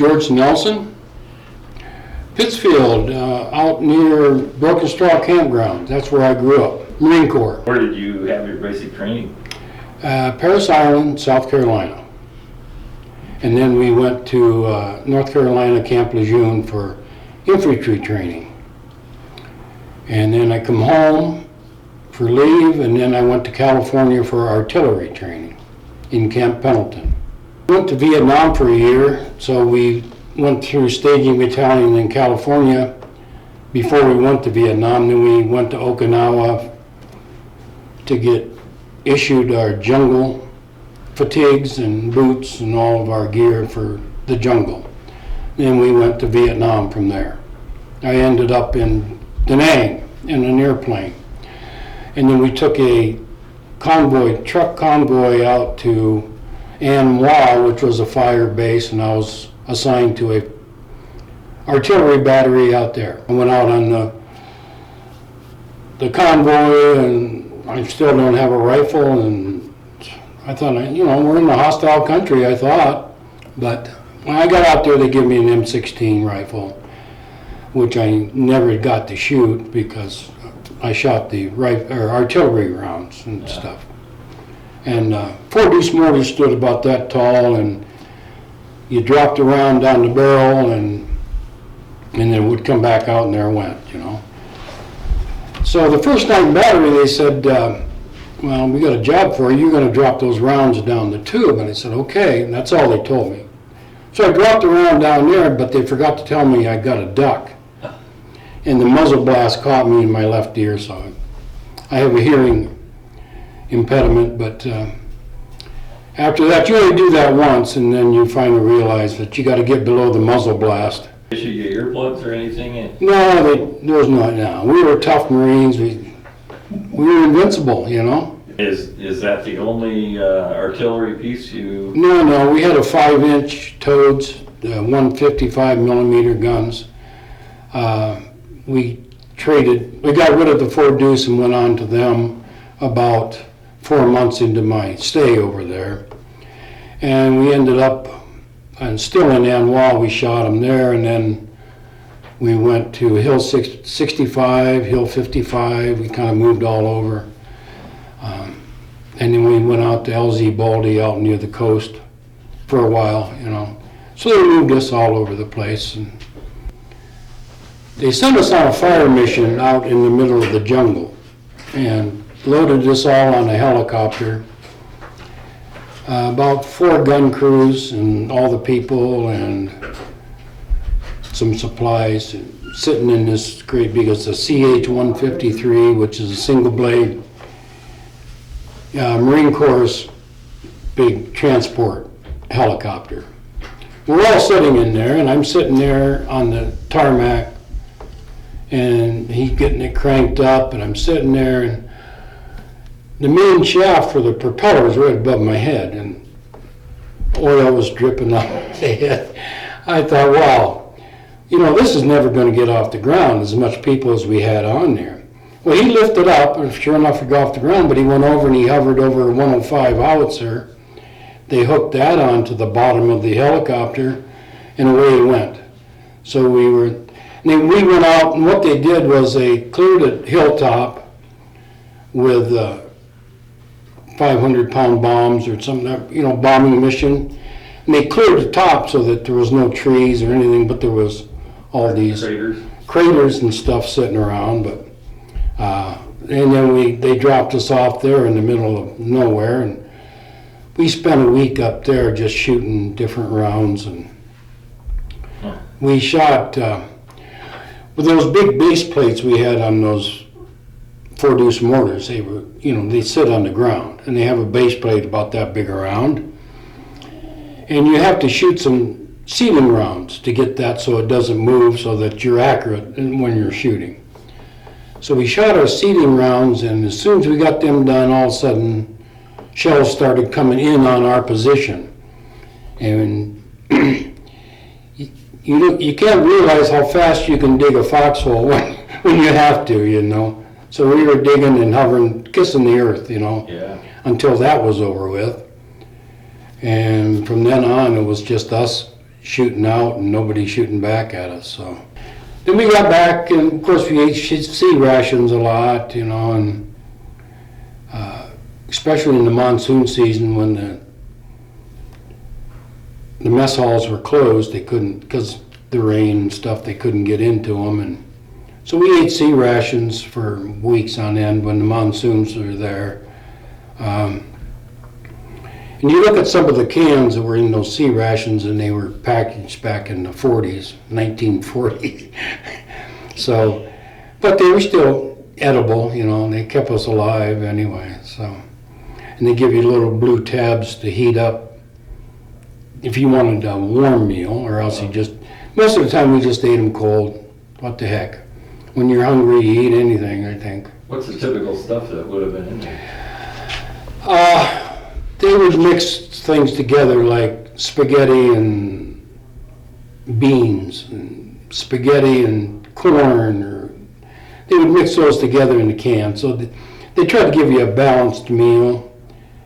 George Nelson, Pittsfield, out near Broken Straw Campground. That's where I grew up, Marine Corps. Where did you have your basic training? Parris Island, South Carolina. And then we went to North Carolina, Camp Lejeune for infantry training. And then I come home for leave, and then I went to California for artillery training in Camp Pendleton. Went to Vietnam for a year, so we went through staging battalion in California before we went to Vietnam. Then we went to Okinawa to get issued our jungle fatigues and boots and all of our gear for the jungle. Then we went to Vietnam from there. I ended up in Da Nang in an airplane. And then we took a truck convoy out to An Hoa, which was a fire base, and I was assigned to a artillery battery out there. I went out on the convoy, and I still don't have a rifle, and I thought, we're in a hostile country, I thought. But when I got out there, they gave me an M16 rifle, which I never got to shoot because I shot the artillery rounds and stuff. And 4-deuce mortar stood about that tall, and you dropped the round down the barrel, and then it would come back out, and there it went, So the first night in battery, they said, well, we got a job for you. You're going to drop those rounds down the tube. And I said, okay. And that's all they told me. So I dropped the round down there, but they forgot to tell me I got a duck. And the muzzle blast caught me in my left ear, so I have a hearing impediment. But after that, you only do that once, and then you finally realize that you got to get below the muzzle blast. Did you get earplugs or anything? No, there was not. No, we were tough Marines. We were invincible, Is that the only artillery piece you? No, we had a 5-inch Toads, 155 millimeter guns. We got rid of the 4-deuce and went on to them about 4 months into my stay over there. And we ended up, and still in An Hoa, we shot them there, and then we went to Hill 65, Hill 55, we kind of moved all over. And then we went out to LZ Baldy out near the coast for a while, So they moved us all over the place. And they sent us on a fire mission out in the middle of the jungle and loaded us all on a helicopter. About 4 gun crews and all the people and some supplies sitting in this great big, it's a CH-153, which is a single blade Marine Corps' big transport helicopter. We're all sitting in there, and I'm sitting there on the tarmac, and he's getting it cranked up, and I'm sitting there, and the main shaft for the propeller was right above my head, and oil was dripping off my head. I thought, wow, this is never going to get off the ground, as much people as we had on there. Well, he lifted up, and sure enough, it got off the ground, but he went over and he hovered over a 105 howitzer. They hooked that onto the bottom of the helicopter, and away he went. So we went out, and what they did was they cleared a hilltop with 500-pound bombs or something, bombing mission. And they cleared the top so that there was no trees or anything, but there was all these craters and stuff sitting around. But and then they dropped us off there in the middle of nowhere, and we spent a week up there just shooting different rounds. And we shot with those big base plates we had on those 4-deuce mortars. They were, they sit on the ground, and they have a base plate about that big around. And you have to shoot some sealing rounds to get that so it doesn't move, so that you're accurate when you're shooting. So we shot our sealing rounds, and as soon as we got them done, all of a sudden shells started coming in on our position. And you can't realize how fast you can dig a foxhole when you have to, So we were digging and hovering, kissing the earth, until that was over with. And from then on, it was just us shooting out and nobody shooting back at us. So then we got back, and of course we ate sea rations a lot, you know, and especially in the monsoon season when the mess halls were closed, they couldn't, because the rain and stuff, they couldn't get into them, and so we ate sea rations for weeks on end when the monsoons were there. And you look at some of the cans that were in those sea rations, and they were packaged back in the 40s, 1940. So, but they were still edible, you know, and they kept us alive anyway. So, and they give you little blue tabs to heat up if you wanted a warm meal, or else you just, most of the time we just ate them cold. What the heck? When you're hungry, you eat anything, I think. What's the typical stuff that would have been in there? They would mix things together like spaghetti and beans, and spaghetti and corn, or they would mix those together in the can. So they tried to give you a balanced meal,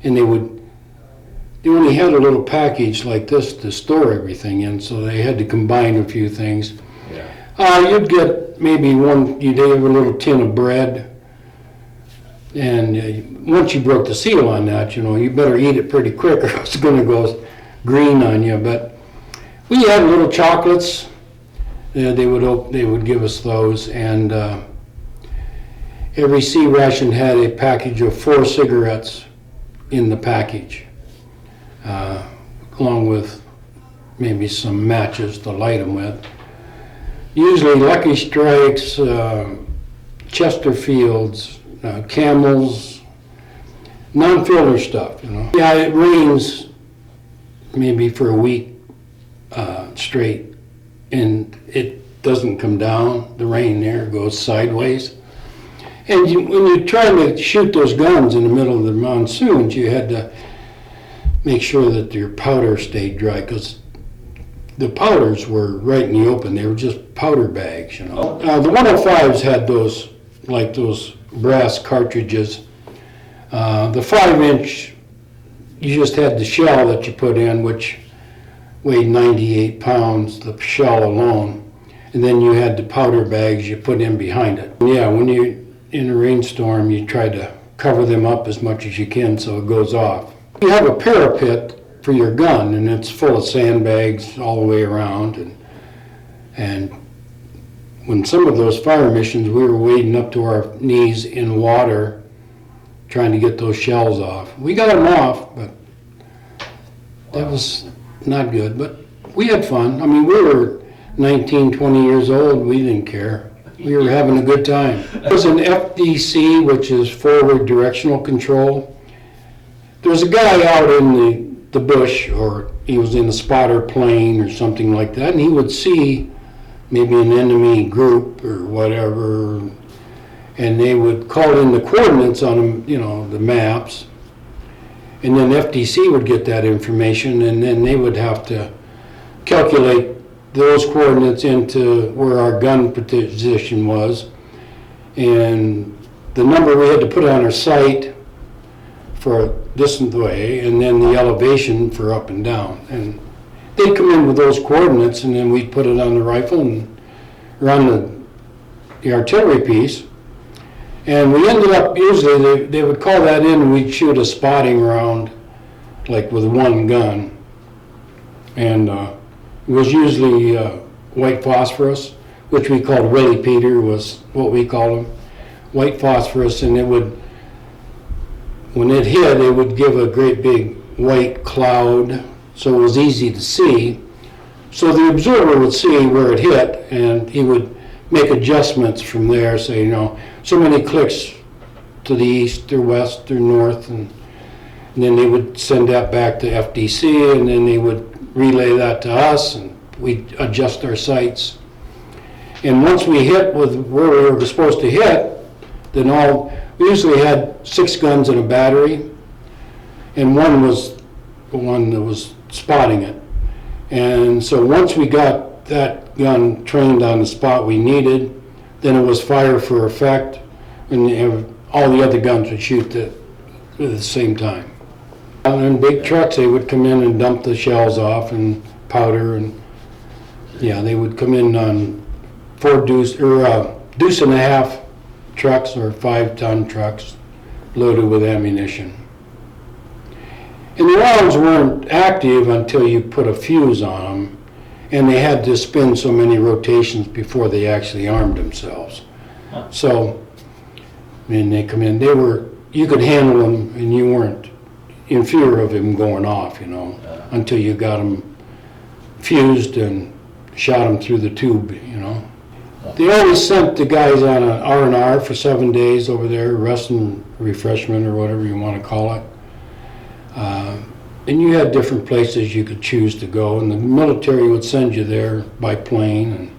and they only had a little package like this to store everything in, so they had to combine a few things. Yeah. You'd get maybe you'd have a little tin of bread, and once you broke the seal on that, you know, you better eat it pretty quick or it's going to go green on you. But we had little chocolates. They would give us those, and every sea ration had a package of 4 cigarettes in the package, along with maybe some matches to light them with. Usually Lucky Strikes, Chesterfields, Camels, non-filler stuff, you know. Yeah, it rains maybe for a week straight, and it doesn't come down. The rain there goes sideways. And when you're trying to shoot those guns in the middle of the monsoons, you had to make sure that your powder stayed dry, because the powders were right in the open. They were just powder bags, you know. The 105s had those, like those brass cartridges. The 5-inch, you just had the shell that you put in, which weighed 98 pounds, the shell alone. And then you had the powder bags you put in behind it. Yeah, when you're in a rainstorm, you try to cover them up as much as you can so it goes off. You have a parapet for your gun, and it's full of sandbags all the way around. And when some of those fire missions, we were wading up to our knees in water trying to get those shells off. We got them off, but that was not good. But we had fun. I mean, we were 19, 20 years old. We didn't care. We were having a good time. It was an FDC, which is forward directional control. There was a guy out in the bush, or he was in a spotter plane or something like that, and he would see maybe an enemy group or whatever, and they would call in the coordinates on them, you know, the maps, and then FDC would get that information, and then they would have to calculate those coordinates into where our gun position was, and the number we had to put on our sight for this way, and then the elevation for up and down. And they'd come in with those coordinates, and then we'd put it on the rifle and or on the artillery piece. And we ended up, usually they would call that in, and we'd shoot a spotting round, like with one gun. And it was usually white phosphorus, which we called Willie Peter, was what we called them, white phosphorus, and it would, when it hit, it would give a great big white cloud, so it was easy to see. So the observer would see where it hit, and he would make adjustments from there, say, you know, so many clicks to the east or west or north, and then they would send that back to FDC, and then they would relay that to us, and we'd adjust our sights. And once we hit with where we were supposed to hit, then we usually had 6 guns in a battery, and one was the one that was spotting it. And so once we got that gun trained on the spot we needed, then it was fire for effect, and all the other guns would shoot at the same time. And in big trucks, they would come in and dump the shells off and powder and Yeah, they would come in on 4 deuce, or deuce and a half trucks or 5-ton trucks loaded with ammunition. And the rounds weren't active until you put a fuse on them, and they had to spin so many rotations before they actually armed themselves. Huh. So, when they come in, you could handle them and you weren't in fear of them going off, you know, until you got them fused and shot them through the tube, you know. They always sent the guys on an R&R for 7 days over there, rest and refreshment or whatever you want to call it. And you had different places you could choose to go, and the military would send you there by plane.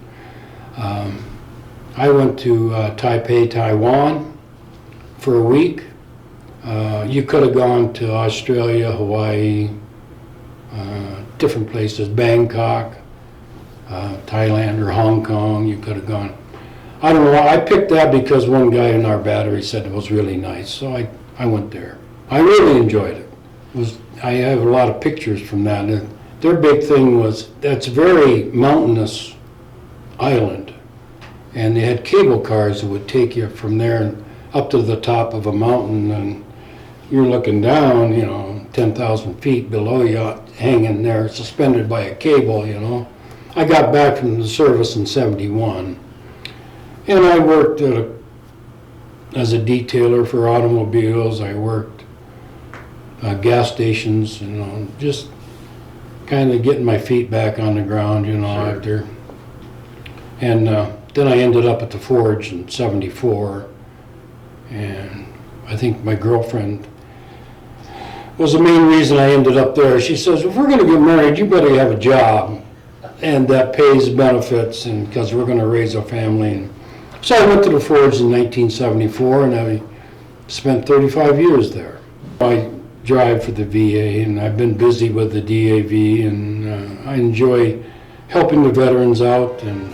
And I went to Taipei, Taiwan for a week. You could have gone to Australia, Hawaii, different places, Bangkok, Thailand or Hong Kong. You could have gone. I don't know, I picked that because one guy in our battery said it was really nice, so I went there. I really enjoyed it. I have a lot of pictures from that. And their big thing was, that's a very mountainous island, and they had cable cars that would take you from there and up to the top of a mountain, and you're looking down, you know, 10,000 feet below you, hanging there, suspended by a cable, you know. I got back from the service in '71, and I worked as a detailer for automobiles. I worked gas stations, you know, just kind of getting my feet back on the ground, you know, Sure. after. And then I ended up at the Forge in '74, and I think my girlfriend was the main reason I ended up there. She says, if we're going to get married, you better have a job, and that pays benefits, and because we're going to raise a family. And so I went to the Forge in 1974, and I spent 35 years there. I drive for the VA, and I've been busy with the DAV, and I enjoy helping the veterans out and